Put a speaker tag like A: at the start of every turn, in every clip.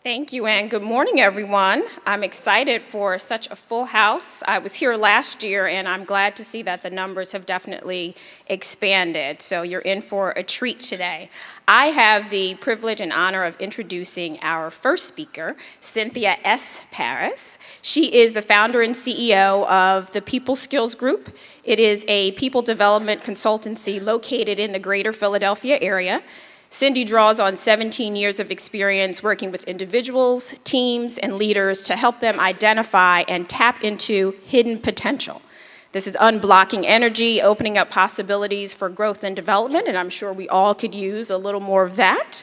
A: Thank you, and good morning, everyone. I'm excited for such a full house. I was here last year, and I'm glad to see that the numbers have definitely expanded, so you're in for a treat today. I have the privilege and honor of introducing our first speaker, Cynthia S. Paris. She is the founder and CEO of the People Skills Group. It is a people development consultancy located in the greater Philadelphia area. Cindy draws on 17 years of experience working with individuals, teams, and leaders to help them identify and tap into hidden potential. This is unblocking energy, opening up possibilities for growth and development, and I'm sure we all could use a little more of that.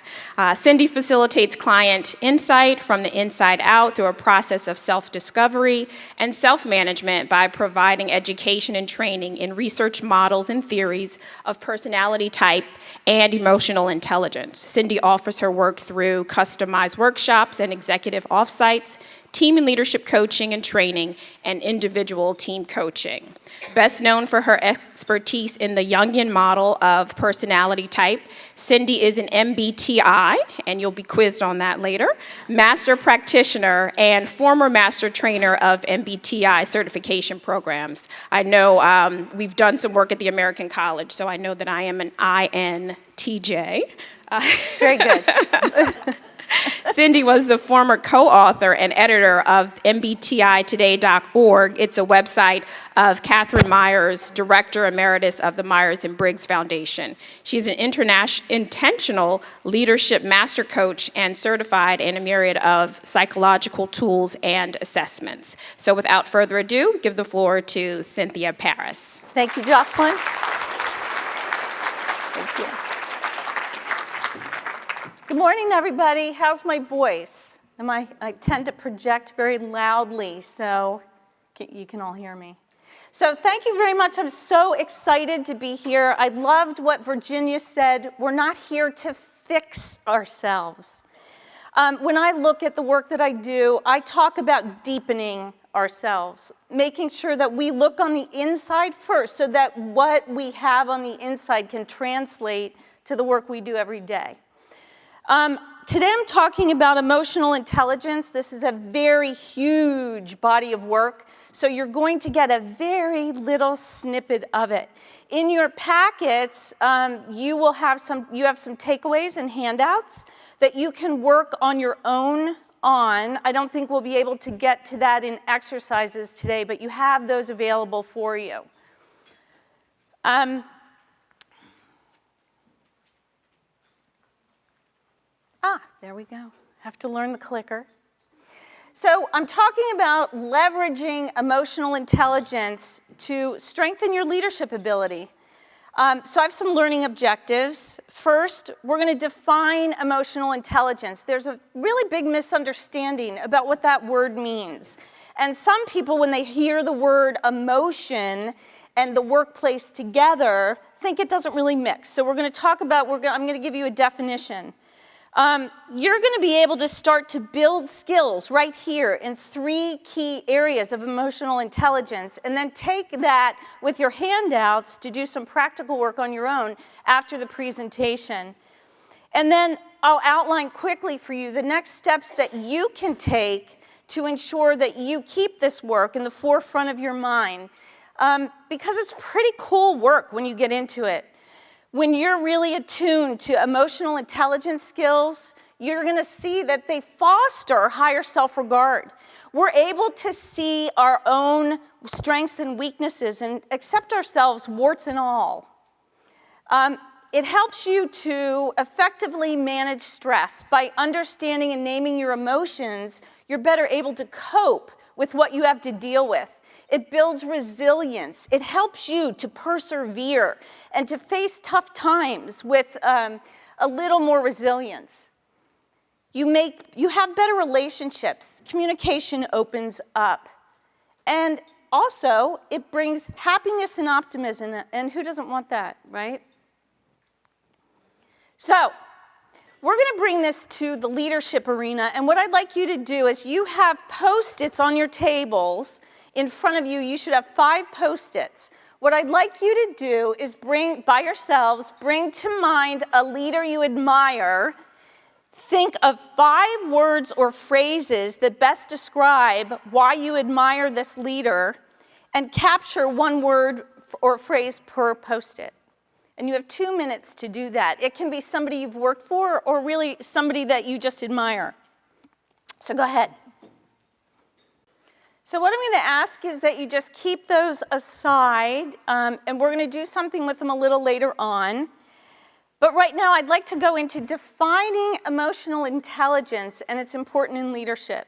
A: Cindy facilitates client insight from the inside out through a process of self-discovery and self-management by providing education and training in research models and theories of personality type and emotional intelligence. Cindy offers her work through customized workshops and executive offsites, team and leadership coaching and training, and individual team coaching. Best known for her expertise in the Jungian model of personality type, Cindy is an MBTI, and you'll be quizzed on that later, master practitioner and former master trainer of MBTI certification programs. I know we've done some work at the American College, so I know that I am an INTJ.
B: Very good.
A: Cindy was the former co-author and editor of MBTItoday.org. It's a website of Catherine Myers, Director Emeritus of the Myers and Briggs Foundation. She's an intentional leadership master coach and certified in a myriad of psychological tools and assessments. So without further ado, give the floor to Cynthia Paris.
B: Thank you, Jocelyn. Thank you. Good morning, everybody. How's my voice? I tend to project very loudly, so you can all hear me. So thank you very much. I'm so excited to be here. I loved what Virginia said. We're not here to fix ourselves. When I look at the work that I do, I talk about deepening ourselves, making sure that we look on the inside first so that what we have on the inside can translate to the work we do every day. Today I'm talking about emotional intelligence. This is a very huge body of work, so you're going to get a very little snippet of it. In your packets, you have some takeaways and handouts that you can work on your own on. I don't think we'll be able to get to that in exercises today, but you have those available for you. There we go. Have to learn the clicker. So I'm talking about leveraging emotional intelligence to strengthen your leadership ability. So I have some learning objectives. First, we're going to define emotional intelligence. There's a really big misunderstanding about what that word means. And some people, when they hear the word emotion and the workplace together, think it doesn't really mix. So we're going to talk about, I'm going to give you a definition. You're going to be able to start to build skills right here in 3 key areas of emotional intelligence, and then take that with your handouts to do some practical work on your own after the presentation. And then I'll outline quickly for you the next steps that you can take to ensure that you keep this work in the forefront of your mind, because it's pretty cool work when you get into it. When you're really attuned to emotional intelligence skills, you're going to see that they foster higher self-regard. We're able to see our own strengths and weaknesses and accept ourselves, warts and all. It helps you to effectively manage stress. By understanding and naming your emotions, you're better able to cope with what you have to deal with. It builds resilience. It helps you to persevere and to face tough times with a little more resilience. You have better relationships. Communication opens up. And also, it brings happiness and optimism. And who doesn't want that, right? So, we're going to bring this to the leadership arena. And what I'd like you to do is you have Post-its on your tables. In front of you, you should have 5 Post-its. What I'd like you to do is bring to mind a leader you admire. think of 5 words or phrases that best describe why you admire this leader, and capture 1 word or phrase per Post-it. And you have 2 minutes to do that. It can be somebody you've worked for or really somebody that you just admire. So go ahead. So what I'm going to ask is that you just keep those aside, and we're going to do something with them a little later on. But right now, I'd like to go into defining emotional intelligence, and it's important in leadership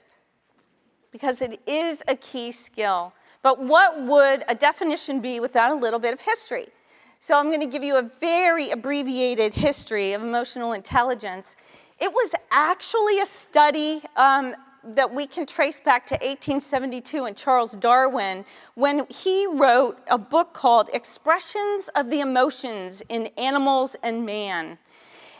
B: because it is a key skill. But what would a definition be without a little bit of history? So I'm going to give you a very abbreviated history of emotional intelligence. It was actually a study that we can trace back to 1872 in Charles Darwin, when he wrote a book called Expressions of the Emotions in Animals and Man.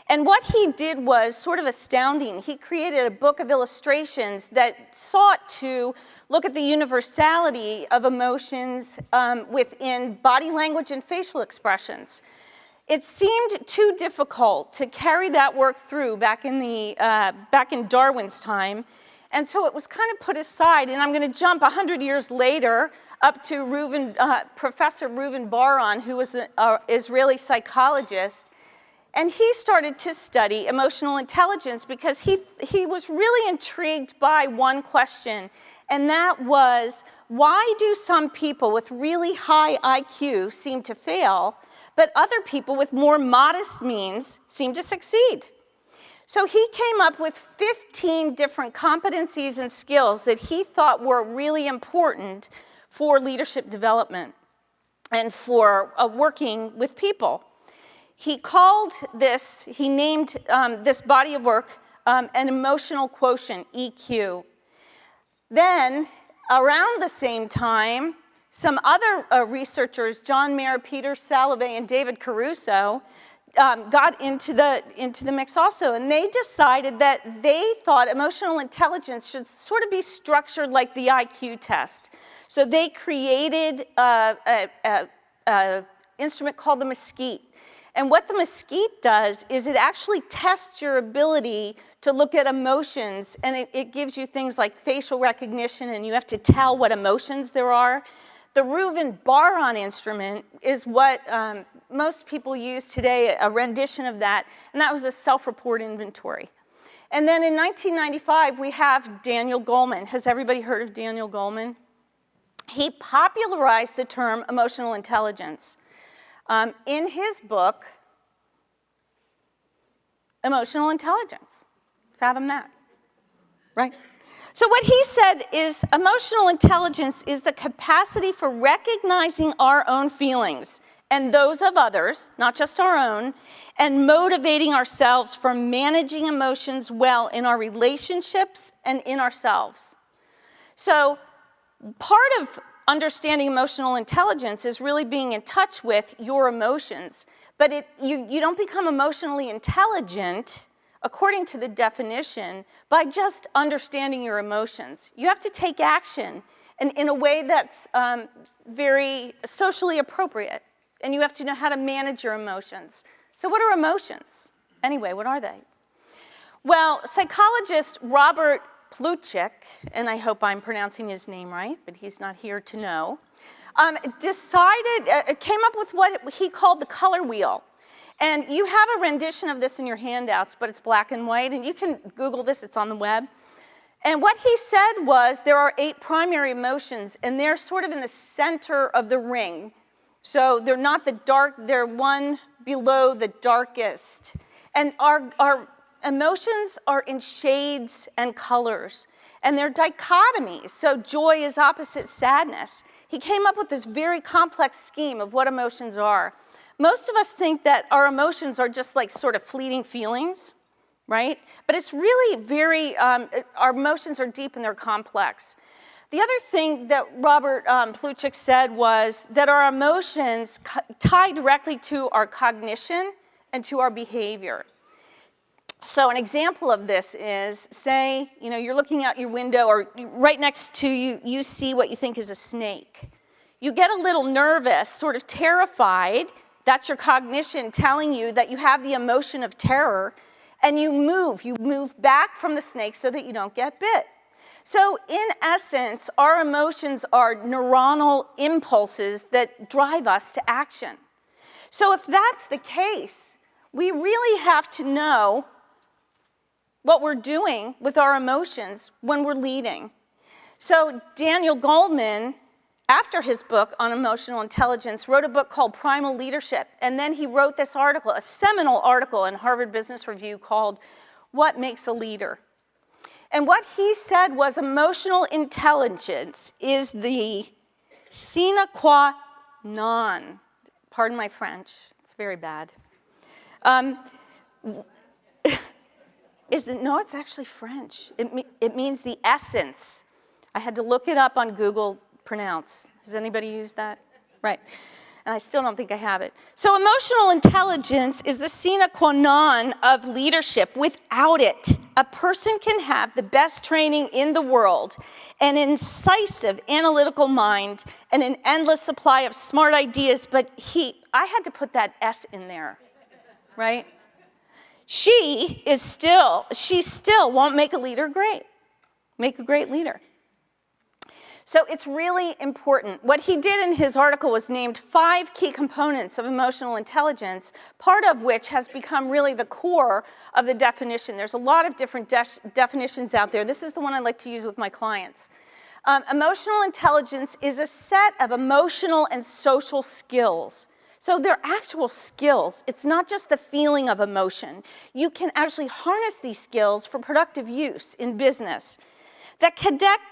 B: And what he did was sort of astounding. He created a book of illustrations that sought to look at the universality of emotions within body language and facial expressions. It seemed too difficult to carry that work through back in Darwin's time. And so it was kind of put aside, and I'm going to jump 100 years later up to Professor Reuven Bar-On, who was an Israeli psychologist, and he started to study emotional intelligence because he was really intrigued by one question, and that was, why do some people with really high IQ seem to fail, but other people with more modest means seem to succeed? So he came up with 15 different competencies and skills that he thought were really important for leadership development and for working with people. He named this body of work an emotional quotient, EQ. Then, around the same time, some other researchers, John Mayer, Peter Salovey, and David Caruso, got into the mix also, and they decided that they thought emotional intelligence should sort of be structured like the IQ test. So they created an instrument called the Mesquite. And what the Mesquite does is it actually tests your ability to look at emotions, and it gives you things like facial recognition, and you have to tell what emotions there are. The Reuven Bar-On instrument is what most people use today, a rendition of that, and that was a self-report inventory. And then in 1995, we have Daniel Goleman. Has everybody heard of Daniel Goleman? He popularized the term emotional intelligence. In his book, Emotional Intelligence. Fathom that, right? So what he said is emotional intelligence is the capacity for recognizing our own feelings and those of others, not just our own, and motivating ourselves for managing emotions well in our relationships and in ourselves. So part of understanding emotional intelligence is really being in touch with your emotions. But you don't become emotionally intelligent, according to the definition, by just understanding your emotions. You have to take action and in a way that's very socially appropriate. And you have to know how to manage your emotions. So what are emotions? Anyway, what are they? Well, psychologist Robert Plutchik, and I hope I'm pronouncing his name right, but he's not here to know, came up with what he called the color wheel. And you have a rendition of this in your handouts, but it's black and white, and you can Google this, it's on the web. And what he said was there are 8 primary emotions, and they're sort of in the center of the ring. So they're not the dark, they're one below the darkest. And our emotions are in shades and colors, and they're dichotomies. So joy is opposite sadness. He came up with this very complex scheme of what emotions are. Most of us think that our emotions are just like sort of fleeting feelings, right? But it's really our emotions are deep and they're complex. The other thing that Robert Plutchik said was that our emotions tie directly to our cognition and to our behavior. So an example of this is, say, you're looking out your window or right next to you, you see what you think is a snake. You get a little nervous, sort of terrified. That's your cognition telling you that you have the emotion of terror. And you move back from the snake so that you don't get bit. So in essence, our emotions are neuronal impulses that drive us to action. So if that's the case, we really have to know what we're doing with our emotions when we're leading. So Daniel Goleman, after his book on emotional intelligence, wrote a book called Primal Leadership. And then he wrote this article, a seminal article in Harvard Business Review called What Makes a Leader? And what he said was emotional intelligence is the sine qua non. Pardon my French, it's very bad. No, it's actually French. It means the essence. I had to look it up on Google Pronounce. Has anybody used that? Right. And I still don't think I have it. So emotional intelligence is the sine qua non of leadership. Without it, a person can have the best training in the world, an incisive analytical mind, and an endless supply of smart ideas, but I had to put that S in there, right? She still won't make a leader great, make a great leader. So it's really important. What he did in his article was named 5 key components of emotional intelligence, part of which has become really the core of the definition. There's a lot of different definitions out there. This is the one I like to use with my clients. Emotional intelligence is a set of emotional and social skills. So they're actual skills. It's not just the feeling of emotion. You can actually harness these skills for productive use in business that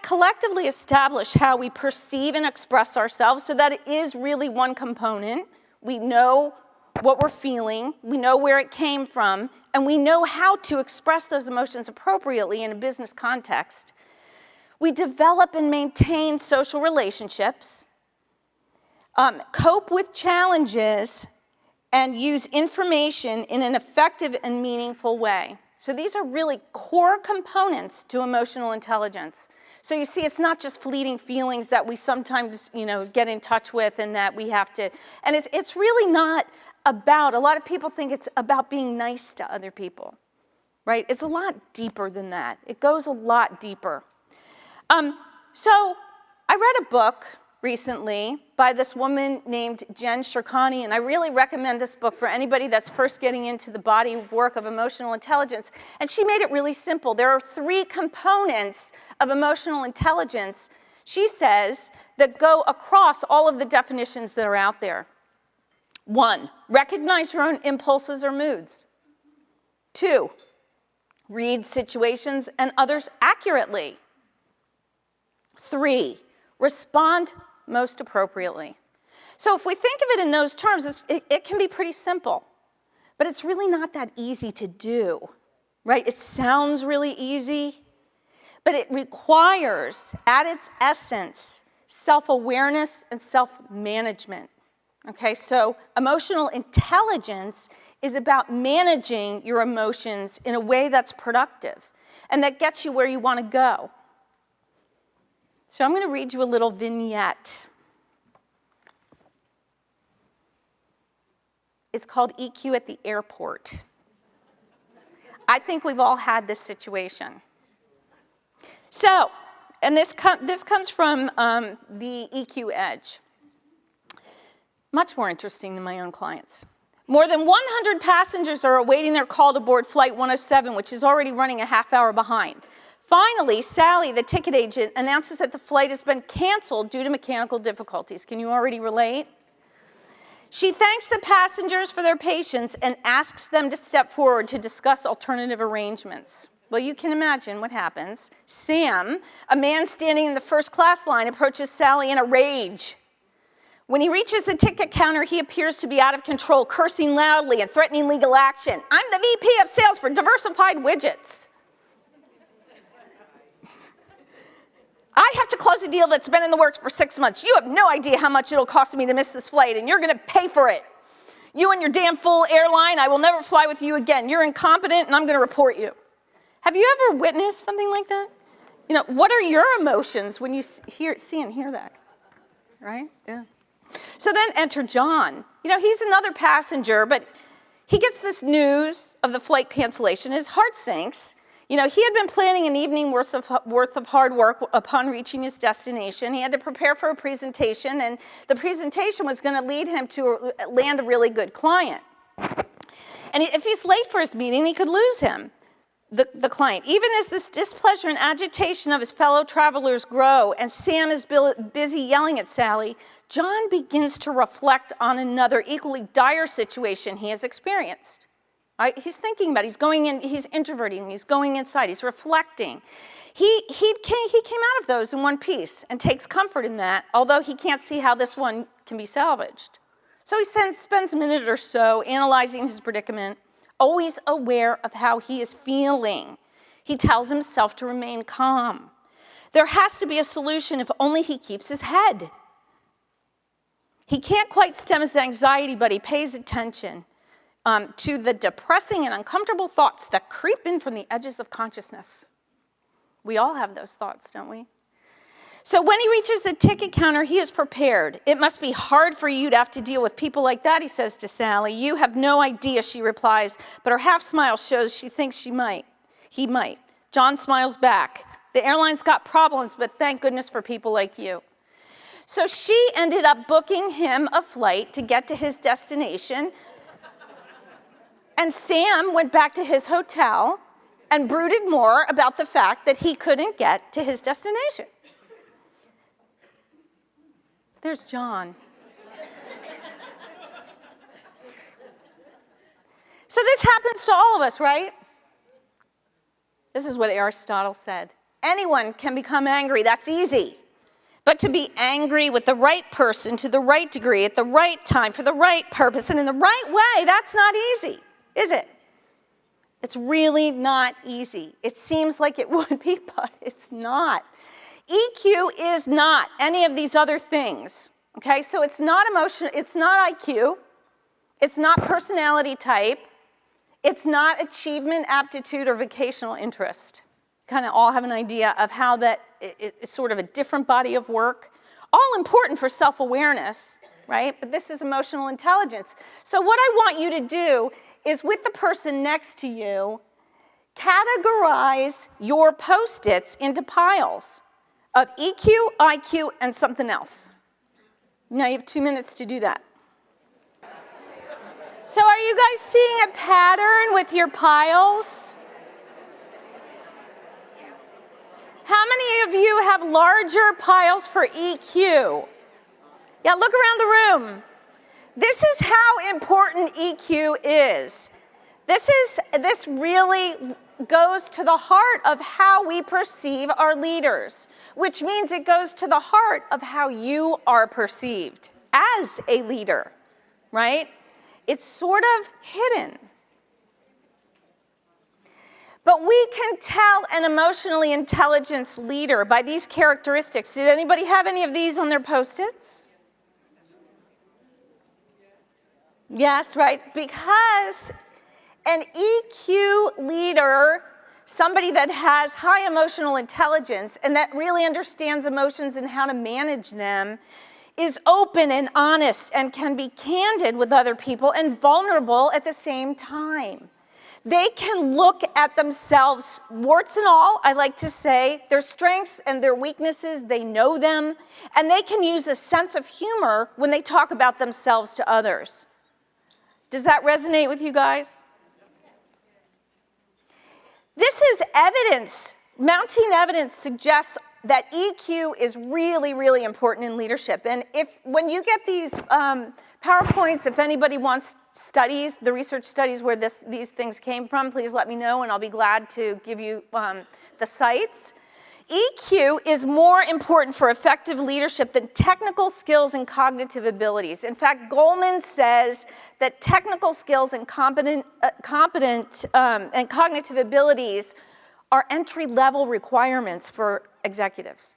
B: collectively establish how we perceive and express ourselves so that it is really one component. We know what we're feeling, we know where it came from, and we know how to express those emotions appropriately in a business context. We develop and maintain social relationships, cope with challenges, and use information in an effective and meaningful way. So these are really core components to emotional intelligence. So you see, it's not just fleeting feelings that we sometimes, get in touch with and that we have to, and it's really not about, a lot of people think it's about being nice to other people, right? It's a lot deeper than that. It goes a lot deeper. So I read a book recently by this woman named Jen Shirkani, and I really recommend this book for anybody that's first getting into the body of work of emotional intelligence. And she made it really simple. There are 3 components of emotional intelligence, she says, that go across all of the definitions that are out there. 1, recognize your own impulses or moods. 2, read situations and others accurately. 3, respond most appropriately. So if we think of it in those terms, it can be pretty simple, but it's really not that easy to do, right? It sounds really easy, but it requires, at its essence, self-awareness and self-management, okay? So emotional intelligence is about managing your emotions in a way that's productive and that gets you where you want to go. So I'm going to read you a little vignette. It's called EQ at the Airport. I think we've all had this situation. So, and this comes from the EQ Edge. Much more interesting than my own clients. More than 100 passengers are awaiting their call to board Flight 107, which is already running a half hour behind. Finally, Sally, the ticket agent, announces that the flight has been canceled due to mechanical difficulties. Can you already relate? She thanks the passengers for their patience and asks them to step forward to discuss alternative arrangements. Well, you can imagine what happens. Sam, a man standing in the first class line, approaches Sally in a rage. When he reaches the ticket counter, he appears to be out of control, cursing loudly and threatening legal action. I'm the VP of sales for Diversified Widgets. I have to close a deal that's been in the works for 6 months. You have no idea how much it'll cost me to miss this flight, and you're going to pay for it. You and your damn fool airline, I will never fly with you again. You're incompetent, and I'm going to report you. Have you ever witnessed something like that? What are your emotions when you see and hear that? Right? Yeah. So then enter John. He's another passenger, but he gets this news of the flight cancellation. His heart sinks. You know, he had been planning an evening worth of hard work upon reaching his destination. He had to prepare for a presentation, and the presentation was going to lead him to land a really good client. And if he's late for his meeting, he could lose him, the client. Even as this displeasure and agitation of his fellow travelers grow, and Sam is busy yelling at Sally, John begins to reflect on another equally dire situation he has experienced. Right? He's thinking about it. He's going in, he's introverting, he's going inside, he's reflecting. He came out of those in one piece and takes comfort in that, although he can't see how this one can be salvaged. So he spends a minute or so analyzing his predicament, always aware of how he is feeling. He tells himself to remain calm. There has to be a solution if only he keeps his head. He can't quite stem his anxiety, but he pays attention to the depressing and uncomfortable thoughts that creep in from the edges of consciousness. We all have those thoughts, don't we? So when he reaches the ticket counter, he is prepared. It must be hard for you to have to deal with people like that, he says to Sally. You have no idea, she replies, but her half smile shows she thinks he might. John smiles back. The airline's got problems, but thank goodness for people like you. So she ended up booking him a flight to get to his destination. And Sam went back to his hotel and brooded more about the fact that he couldn't get to his destination. There's John. So this happens to all of us, right? This is what Aristotle said. Anyone can become angry, that's easy. But to be angry with the right person, to the right degree, at the right time, for the right purpose, and in the right way, that's not easy, is it? It's really not easy. It seems like it would be, but it's not. EQ is not any of these other things, okay? So it's not emotion, it's not IQ, it's not personality type, it's not achievement, aptitude, or vocational interest. Kind of all have an idea of how that is sort of a different body of work. All important for self-awareness, right? But this is emotional intelligence. So what I want you to do is with the person next to you, categorize your Post-its into piles of EQ, IQ, and something else. Now you have 2 minutes to do that. So are you guys seeing a pattern with your piles? How many of you have larger piles for EQ? Yeah, look around the room. This is how important EQ is. This really goes to the heart of how we perceive our leaders, which means it goes to the heart of how you are perceived as a leader, right? It's sort of hidden. But we can tell an emotionally intelligent leader by these characteristics. Did anybody have any of these on their Post-its? Yes, right, because an EQ leader, somebody that has high emotional intelligence and that really understands emotions and how to manage them, is open and honest and can be candid with other people and vulnerable at the same time. They can look at themselves, warts and all, I like to say, their strengths and their weaknesses, they know them, and they can use a sense of humor when they talk about themselves to others. Does that resonate with you guys? This is evidence. Mounting evidence suggests that EQ is really, really important in leadership. And when you get these PowerPoints, if anybody wants studies, the research studies where these things came from, please let me know and I'll be glad to give you the sites. EQ is more important for effective leadership than technical skills and cognitive abilities. In fact, Goleman says that technical skills and competent and cognitive abilities are entry-level requirements for executives.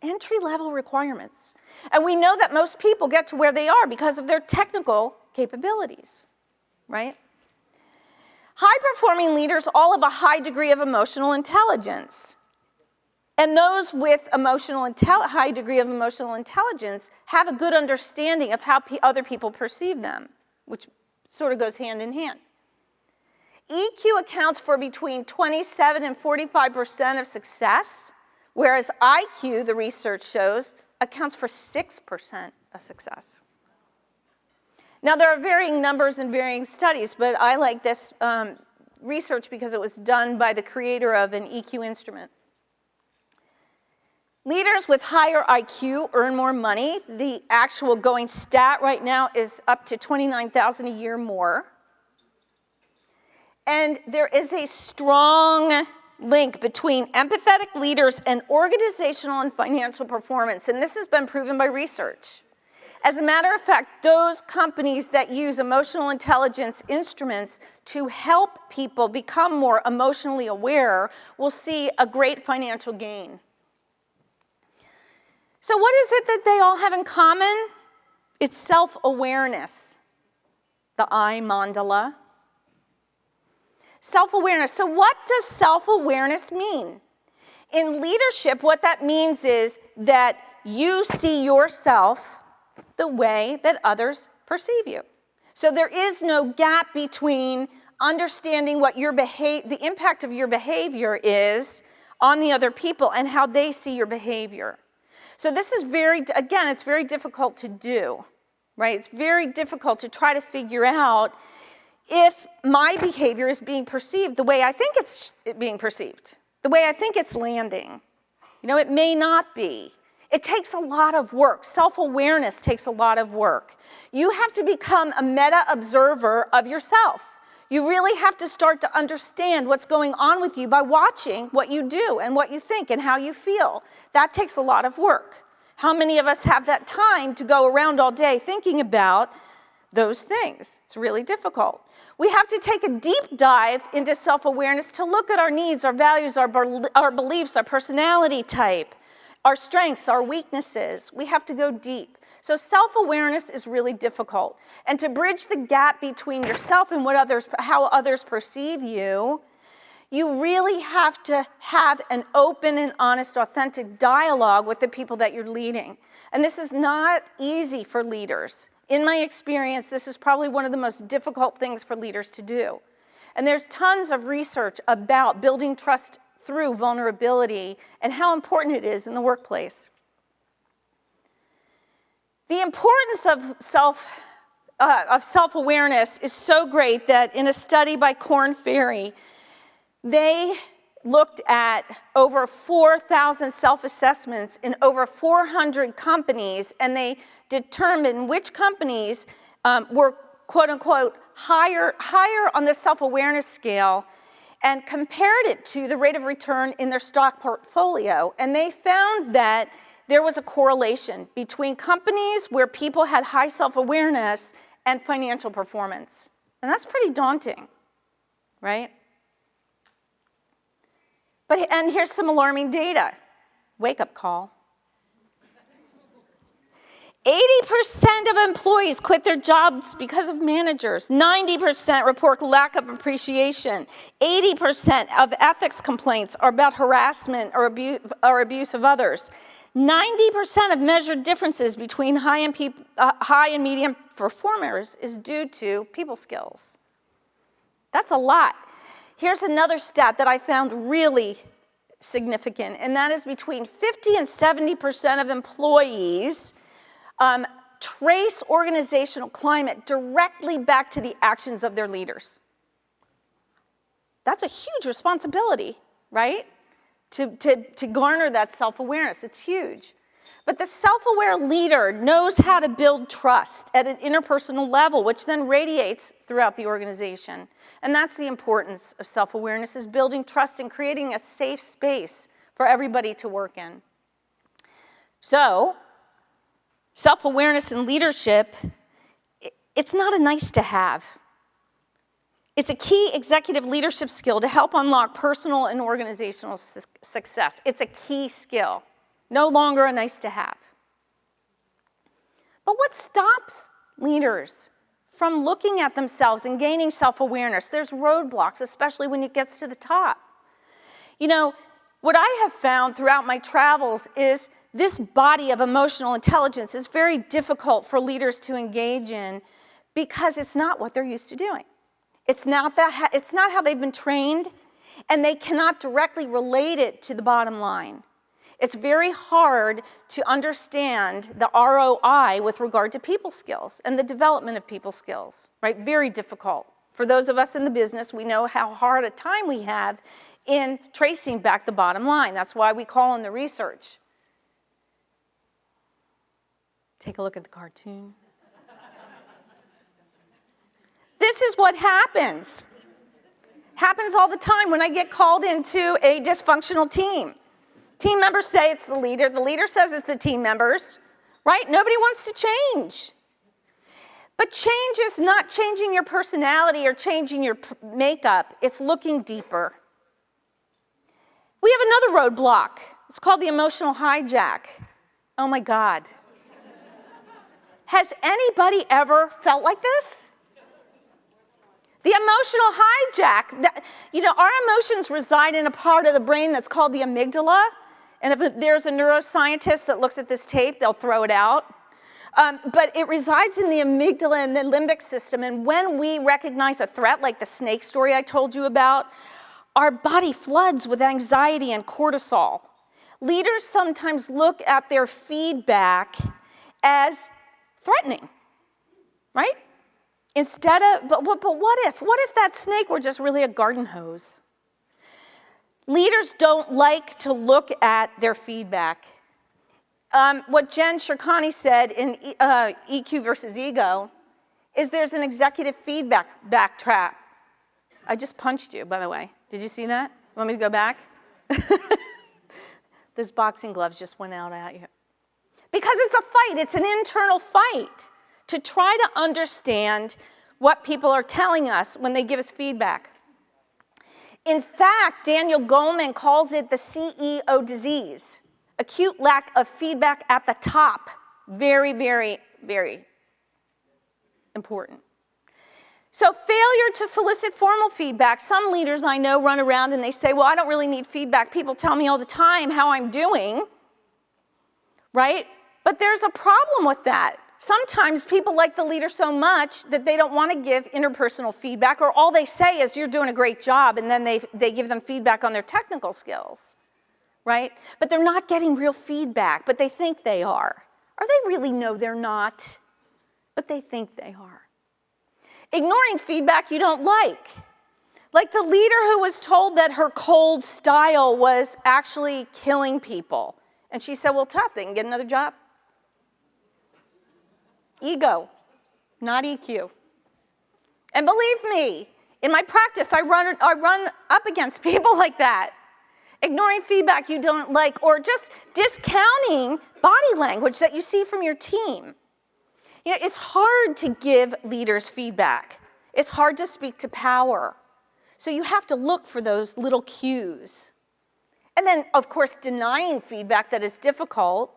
B: Entry-level requirements. And we know that most people get to where they are because of their technical capabilities, right? High-performing leaders all have a high degree of emotional intelligence. And those with high degree of emotional intelligence have a good understanding of how other people perceive them, which Sort of goes hand in hand. EQ accounts for between 27 and 45% of success, whereas IQ, the research shows, accounts for 6% of success. Now, there are varying numbers and varying studies, but I like this research because it was done by the creator of an EQ instrument. Leaders with higher IQ earn more money. The actual going stat right now is up to $29,000 a year more. And there is a strong link between empathetic leaders and organizational and financial performance, and this has been proven by research. As a matter of fact, those companies that use emotional intelligence instruments to help people become more emotionally aware will see a great financial gain. So what is it that they all have in common? It's self-awareness, the I mandala. Self-awareness. So what does self-awareness mean? In leadership, what that means is that you see yourself the way that others perceive you. So there is no gap between understanding what the impact of your behavior is on the other people and how they see your behavior. So this is it's very difficult to do, right? It's very difficult to try to figure out if my behavior is being perceived the way I think it's being perceived, the way I think it's landing. It may not be. It takes a lot of work. Self-awareness takes a lot of work. You have to become a meta-observer of yourself. You really have to start to understand what's going on with you by watching what you do and what you think and how you feel. That takes a lot of work. How many of us have that time to go around all day thinking about those things? It's really difficult. We have to take a deep dive into self-awareness to look at our needs, our values, our beliefs, our personality type, our strengths, our weaknesses. We have to go deep. So self-awareness is really difficult. And to bridge the gap between yourself and how others perceive you, you really have to have an open and honest, authentic dialogue with the people that you're leading. And this is not easy for leaders. In my experience, this is probably one of the most difficult things for leaders to do. And there's tons of research about building trust through vulnerability and how important it is in the workplace. The importance of self-awareness is so great that in a study by Korn Ferry, they looked at over 4,000 self-assessments in over 400 companies, and they determined which companies were, quote unquote, higher on the self-awareness scale, and compared it to the rate of return in their stock portfolio. And they found that there was a correlation between companies where people had high self-awareness and financial performance. And that's pretty daunting, right? And here's some alarming data. Wake-up call. 80% of employees quit their jobs because of managers. 90% report lack of appreciation. 80% of ethics complaints are about harassment or abuse of others. 90% of measured differences between high and medium performers is due to people skills. That's a lot. Here's another stat that I found really significant, and that is between 50 and 70% of employees trace organizational climate directly back to the actions of their leaders. That's a huge responsibility, right? To garner that self-awareness. It's huge. But the self-aware leader knows how to build trust at an interpersonal level, which then radiates throughout the organization. And that's the importance of self-awareness, is building trust and creating a safe space for everybody to work in. So, self-awareness in leadership, it's not a nice to have. It's a key executive leadership skill to help unlock personal and organizational success. It's a key skill, no longer a nice to have. But what stops leaders from looking at themselves and gaining self-awareness? There's roadblocks, especially when it gets to the top. What I have found throughout my travels is this body of emotional intelligence is very difficult for leaders to engage in because it's not what they're used to doing. It's not how they've been trained, and they cannot directly relate it to the bottom line. It's very hard to understand the ROI with regard to people skills and the development of people skills, right? Very difficult. For those of us in the business, we know how hard a time we have in tracing back the bottom line. That's why we call in the research. Take a look at the cartoon. This is what happens. Happens all the time when I get called into a dysfunctional team. Team members say it's the leader says it's the team members, right? Nobody wants to change. But change is not changing your personality or changing your makeup. It's looking deeper. We have another roadblock. It's called the emotional hijack. Oh my God. Has anybody ever felt like this? The emotional hijack, our emotions reside in a part of the brain that's called the amygdala. And if there's a neuroscientist that looks at this tape, they'll throw it out. But it resides in the amygdala and the limbic system. And when we recognize a threat, like the snake story I told you about, our body floods with anxiety and cortisol. Leaders sometimes look at their feedback as threatening, right? Instead of, but what if that snake were just really a garden hose? Leaders don't like to look at their feedback. What Jen Shirkani said in EQ versus Ego is there's an executive feedback trap. I just punched you, by the way. Did you see that? You want me to go back? Those boxing gloves just went out at you. Because it's a fight. It's an internal fight to try to understand what people are telling us when they give us feedback. In fact, Daniel Goleman calls it the CEO disease, acute lack of feedback at the top. Very, very, very important. So failure to solicit formal feedback. Some leaders I know run around and they say, well, I don't really need feedback. People tell me all the time how I'm doing, right? But there's a problem with that. Sometimes people like the leader so much that they don't want to give interpersonal feedback, or all they say is you're doing a great job, and then they give them feedback on their technical skills, right? But they're not getting real feedback, but they think they are. Or they really know they're not, but they think they are. Ignoring feedback you don't like. Like the leader who was told that her cold style was actually killing people. And she said, well, tough, they can get another job. Ego, not EQ. And believe me, in my practice, I run up against people like that. Ignoring feedback you don't like, or just discounting body language that you see from your team. It's hard to give leaders feedback. It's hard to speak to power. So you have to look for those little cues. And then, of course, denying feedback that is difficult.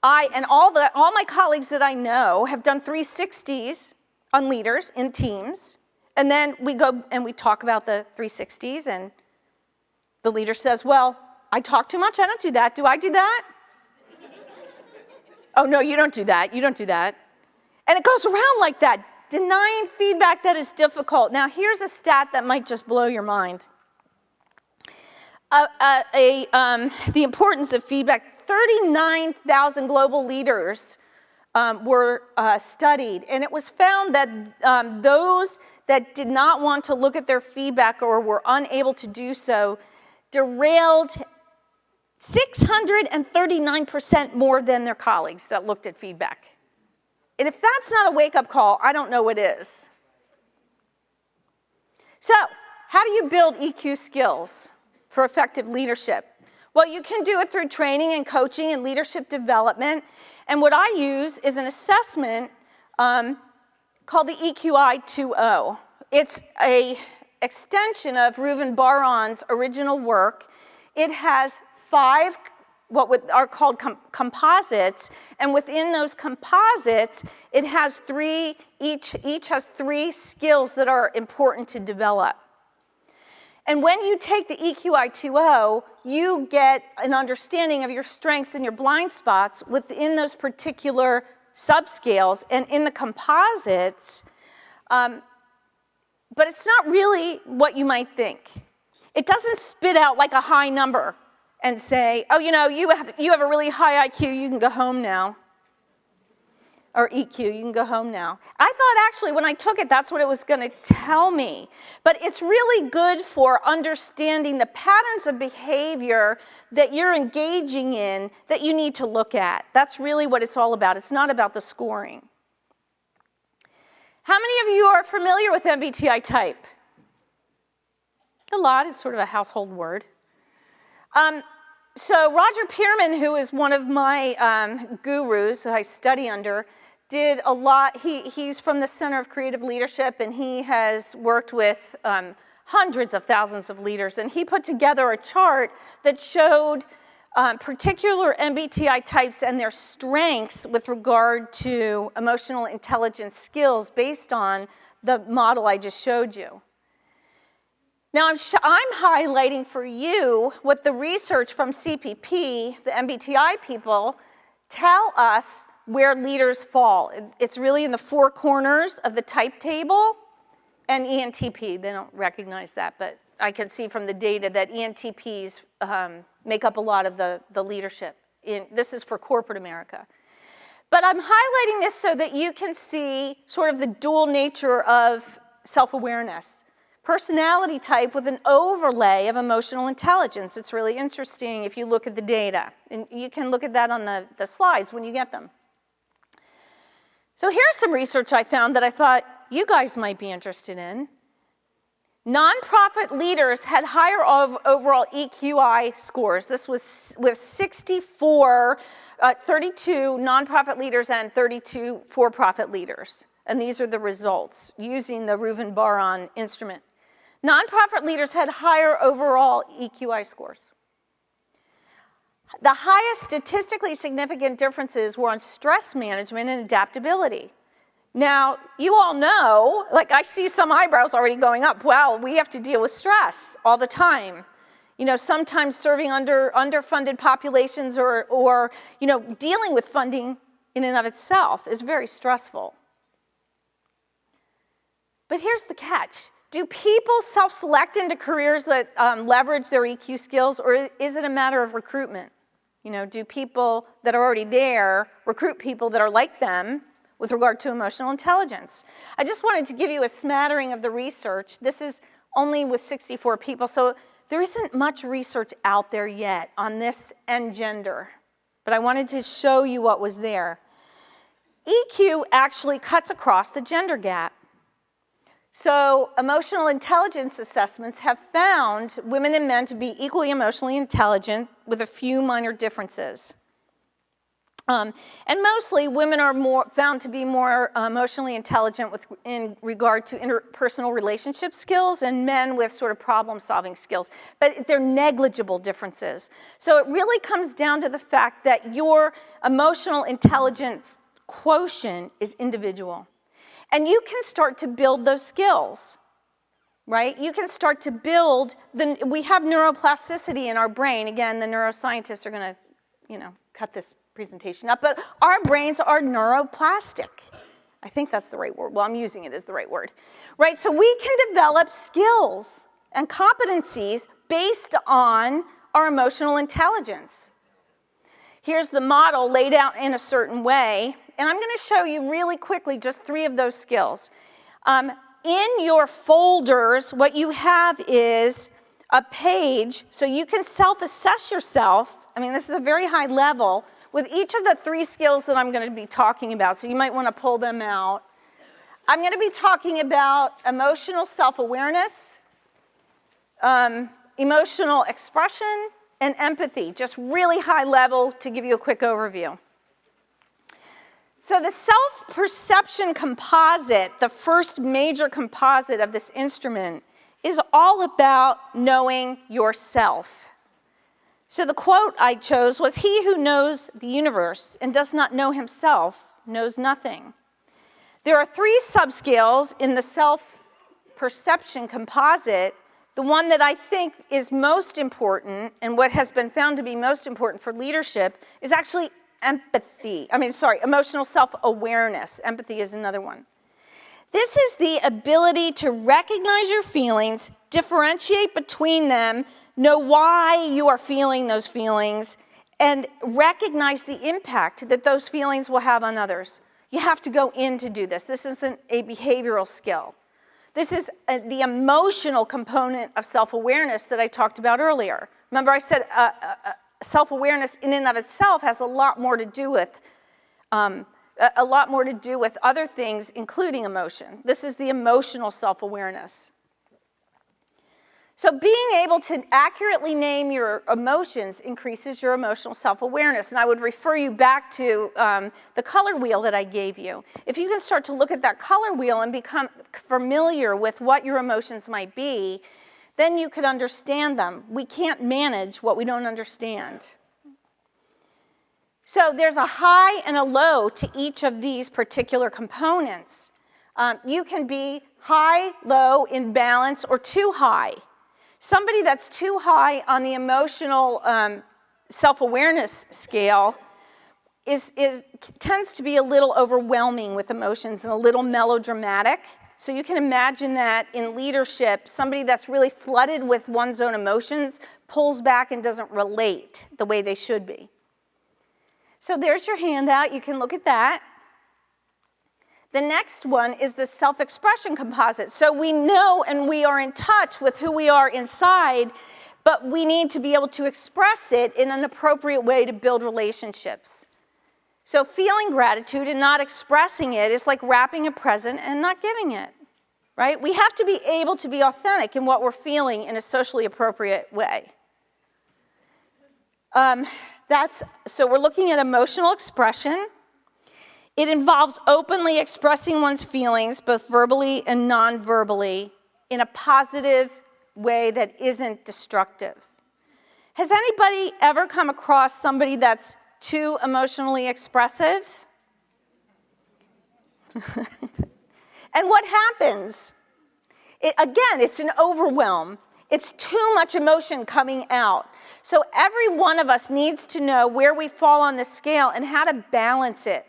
B: I and all my colleagues that I know have done 360s on leaders in teams. And then we go and we talk about the 360s, and the leader says, well, I talk too much, I don't do that. Do I do that? Oh, no, you don't do that. You don't do that. And it goes around like that, denying feedback that is difficult. Now, here's a stat that might just blow your mind. The importance of feedback. 39,000 global leaders were studied, and it was found that those that did not want to look at their feedback or were unable to do so derailed 639% more than their colleagues that looked at feedback. And if that's not a wake-up call, I don't know what is. So, how do you build EQ skills for effective leadership? Well, you can do it through training and coaching and leadership development. And what I use is an assessment called the EQI 2.0. It's an extension of Reuven Bar-On's original work. It has 5 what are called composites, and within those composites, it has 3, each has 3 skills that are important to develop. And when you take the EQI 2.0, you get an understanding of your strengths and your blind spots within those particular subscales and in the composites, but it's not really what you might think. It doesn't spit out like a high number and say, oh, you know, you have a really high IQ, you can go home now. Or EQ, you can go home now. I thought actually when I took it, that's what it was going to tell me. But it's really good for understanding the patterns of behavior that you're engaging in that you need to look at. That's really what it's all about. It's not about the scoring. How many of you are familiar with MBTI type? A lot. It's sort of a household word. So Roger Pearman, who is one of my gurus who I study under, did a lot. He's from the Center of Creative Leadership, and he has worked with hundreds of thousands of leaders. And he put together a chart that showed particular MBTI types and their strengths with regard to emotional intelligence skills based on the model I just showed you. Now, I'm highlighting for you what the research from CPP, the MBTI people, tell us where leaders fall. It's really in the four corners of the type table and ENTP. They don't recognize that, but I can see from the data that ENTPs make up a lot of the leadership. This is for corporate America. But I'm highlighting this so that you can see sort of the dual nature of self-awareness. Personality type with an overlay of emotional intelligence. It's really interesting if you look at the data. And you can look at that on the slides when you get them. So here's some research I found that I thought you guys might be interested in. Nonprofit leaders had higher overall EQI scores. This was with 32 nonprofit leaders and 32 for-profit leaders. And these are the results using the Reuven-Baron instrument. Nonprofit leaders had higher overall EQI scores. The highest statistically significant differences were on stress management and adaptability. Now, you all know, like I see some eyebrows already going up. Well, we have to deal with stress all the time. You know, sometimes serving underfunded populations or you know, dealing with funding in and of itself is very stressful. But here's the catch. Do people self-select into careers that leverage their EQ skills, or is it a matter of recruitment? You know, do people that are already there recruit people that are like them with regard to emotional intelligence? I just wanted to give you a smattering of the research. This is only with 64 people, so there isn't much research out there yet on this and gender, but I wanted to show you what was there. EQ actually cuts across the gender gap. So emotional intelligence assessments have found women and men to be equally emotionally intelligent with a few minor differences. And mostly women are found to be more emotionally intelligent in regard to interpersonal relationship skills, and men with sort of problem-solving skills. But they're negligible differences. So it really comes down to the fact that your emotional intelligence quotient is individual. And you can start to build those skills, right? You can start to build, we have neuroplasticity in our brain. Again, the neuroscientists are going to, you know, cut this presentation up, but our brains are neuroplastic. I think that's the right word. Well, I'm using it as the right word, right? So we can develop skills and competencies based on our emotional intelligence. Here's the model laid out in a certain way, and I'm going to show you really quickly just 3 of those skills. In your folders, what you have is a page, so you can self-assess yourself. I mean, this is a very high level with each of the 3 skills that I'm going to be talking about, so you might want to pull them out. I'm going to be talking about emotional self-awareness, emotional expression, and empathy, just really high level to give you a quick overview. So the self-perception composite, the first major composite of this instrument, is all about knowing yourself. So the quote I chose was, "He who knows the universe and does not know himself knows nothing." There are 3 subscales in the self-perception composite. The one that I think is most important, and what has been found to be most important for leadership, is actually emotional self-awareness. Empathy is another one. This is the ability to recognize your feelings, differentiate between them, know why you are feeling those feelings, and recognize the impact that those feelings will have on others. You have to go in to do this. This isn't a behavioral skill. This is the emotional component of self-awareness that I talked about earlier. Remember I said self-awareness in and of itself has a lot more to do with other things, including emotion. This is the emotional self-awareness. So being able to accurately name your emotions increases your emotional self-awareness. And I would refer you back to the color wheel that I gave you. If you can start to look at that color wheel and become familiar with what your emotions might be, then you could understand them. We can't manage what we don't understand. So there's a high and a low to each of these particular components. You can be high, low, in balance, or too high. Somebody that's too high on the emotional self-awareness scale tends to be a little overwhelming with emotions and a little melodramatic. So you can imagine that in leadership, somebody that's really flooded with one's own emotions pulls back and doesn't relate the way they should be. So there's your handout. You can look at that. The next one is the self-expression composite. So we know and we are in touch with who we are inside, but we need to be able to express it in an appropriate way to build relationships. So feeling gratitude and not expressing it is like wrapping a present and not giving it, right? We have to be able to be authentic in what we're feeling in a socially appropriate way. So we're looking at emotional expression. It involves openly expressing one's feelings, both verbally and non-verbally, in a positive way that isn't destructive. Has anybody ever come across somebody that's too emotionally expressive? And what happens? Again, it's an overwhelm. It's too much emotion coming out. So every one of us needs to know where we fall on the scale and how to balance it.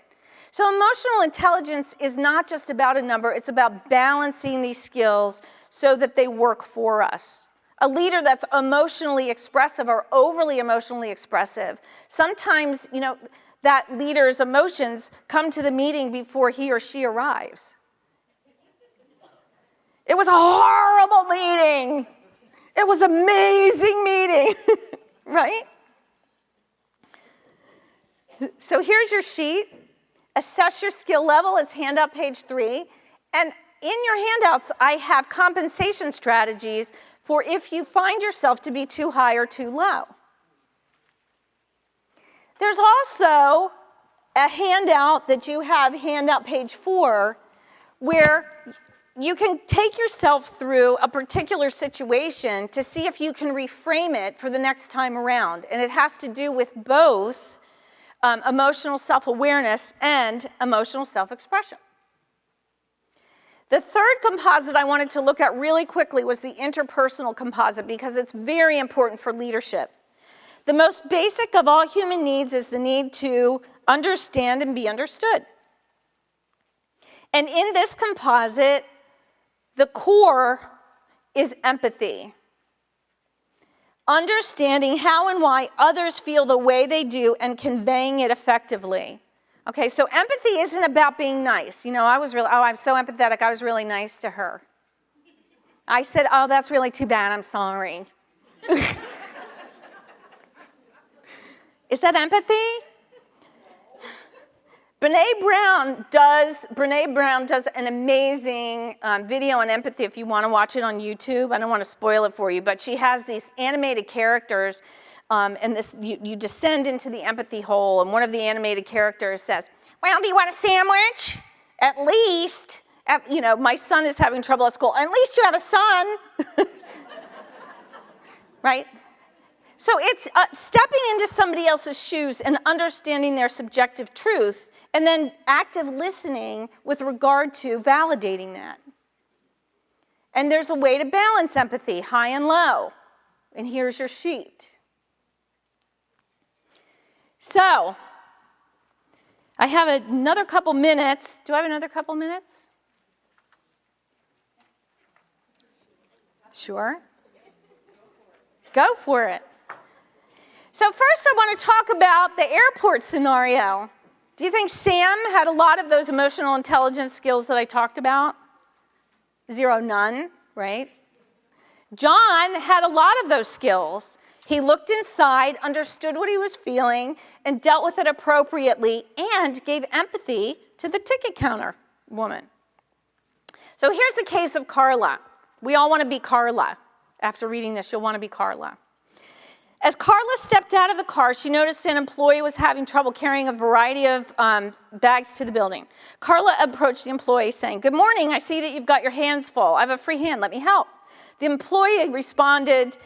B: So emotional intelligence is not just about a number, it's about balancing these skills so that they work for us. A leader that's emotionally expressive or overly emotionally expressive, sometimes, that leader's emotions come to the meeting before he or she arrives. It was a horrible meeting. It was an amazing meeting, right? So here's your sheet. Assess your skill level. It's handout page 3. And in your handouts, I have compensation strategies for if you find yourself to be too high or too low. There's also a handout that you have, handout page 4, where you can take yourself through a particular situation to see if you can reframe it for the next time around. And it has to do with both emotional self-awareness and emotional self-expression. The third composite I wanted to look at really quickly was the interpersonal composite because it's very important for leadership. The most basic of all human needs is the need to understand and be understood. And in this composite, the core is empathy. Understanding how and why others feel the way they do and conveying it effectively. Okay, so empathy isn't about being nice. I'm so empathetic, I was really nice to her. I said, oh, that's really too bad, I'm sorry. Is that empathy? Brene Brown does an amazing video on empathy if you want to watch it on YouTube. I don't want to spoil it for you, but she has these animated characters, and you descend into the empathy hole, and one of the animated characters says, well, do you want a sandwich? At least, my son is having trouble at school. At least you have a son. Right? So it's stepping into somebody else's shoes and understanding their subjective truth, and then active listening with regard to validating that. And there's a way to balance empathy, high and low. And here's your sheet. So, I have another couple minutes. Do I have another couple minutes? Sure. Go for it. So first I want to talk about the airport scenario. Do you think Sam had a lot of those emotional intelligence skills that I talked about? 0, none, right? John had a lot of those skills. He looked inside, understood what he was feeling, and dealt with it appropriately, and gave empathy to the ticket counter woman. So here's the case of Carla. We all want to be Carla. After reading this, you'll want to be Carla. As Carla stepped out of the car, she noticed an employee was having trouble carrying a variety of bags to the building. Carla approached the employee saying, "Good morning, I see that you've got your hands full. I have a free hand, let me help." The employee responded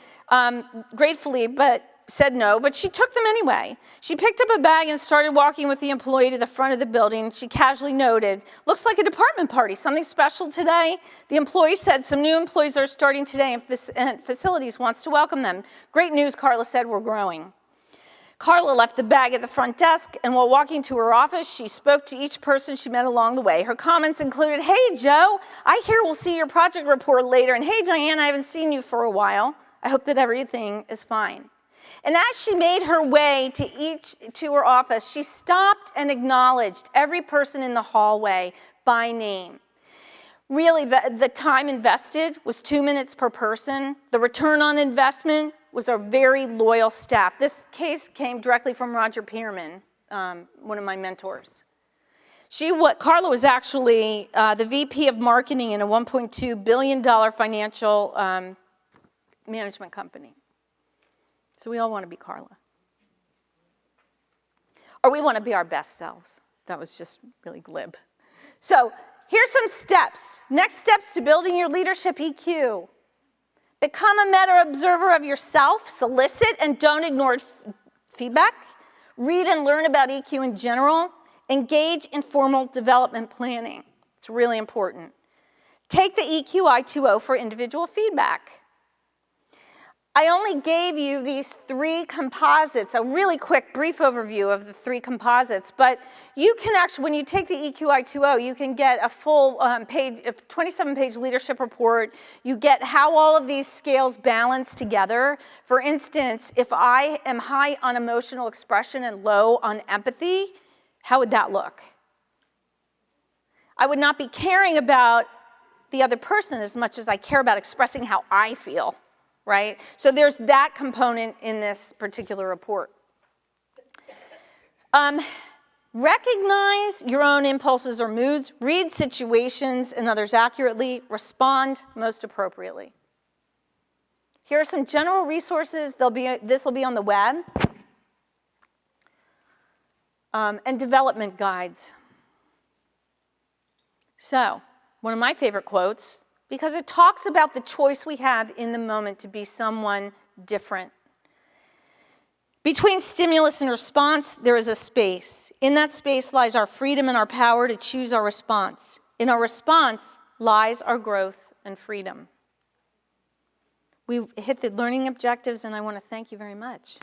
B: gratefully, but said no, but she took them anyway. She picked up a bag and started walking with the employee to the front of the building. She casually noted, "Looks like a department party, something special today?" The employee said, "Some new employees are starting today and facilities wants to welcome them." "Great news," Carla said, "we're growing." Carla left the bag at the front desk, and while walking to her office, she spoke to each person she met along the way. Her comments included, "Hey, Joe, I hear we'll see your project report later, and hey, Diane, I haven't seen you for a while. I hope that everything is fine." And as she made her way to her office, she stopped and acknowledged every person in the hallway by name. Really, the time invested was 2 minutes per person. The return on investment was our very loyal staff. This case came directly from Roger Pearman, one of my mentors. Carla was actually the VP of marketing in a $1.2 billion financial management company. So we all want to be Carla. Or we want to be our best selves. That was just really glib. So here's some steps. Next steps to building your leadership EQ. Become a meta observer of yourself. Solicit and don't ignore feedback. Read and learn about EQ in general. Engage in formal development planning. It's really important. Take the EQ I2O for individual feedback. I only gave you these 3 composites, a really quick, brief overview of the 3 composites, but you can actually, when you take the EQ I2O, you can get a full 27-page leadership report. You get how all of these scales balance together. For instance, if I am high on emotional expression and low on empathy, how would that look? I would not be caring about the other person as much as I care about expressing how I feel. Right? So there's that component in this particular report. Recognize your own impulses or moods, read situations and others accurately, respond most appropriately. Here are some general resources. This will be on the web. And development guides. So, one of my favorite quotes, because it talks about the choice we have in the moment to be someone different. Between stimulus and response, there is a space. In that space lies our freedom and our power to choose our response. In our response lies our growth and freedom. We hit the learning objectives, and I want to thank you very much.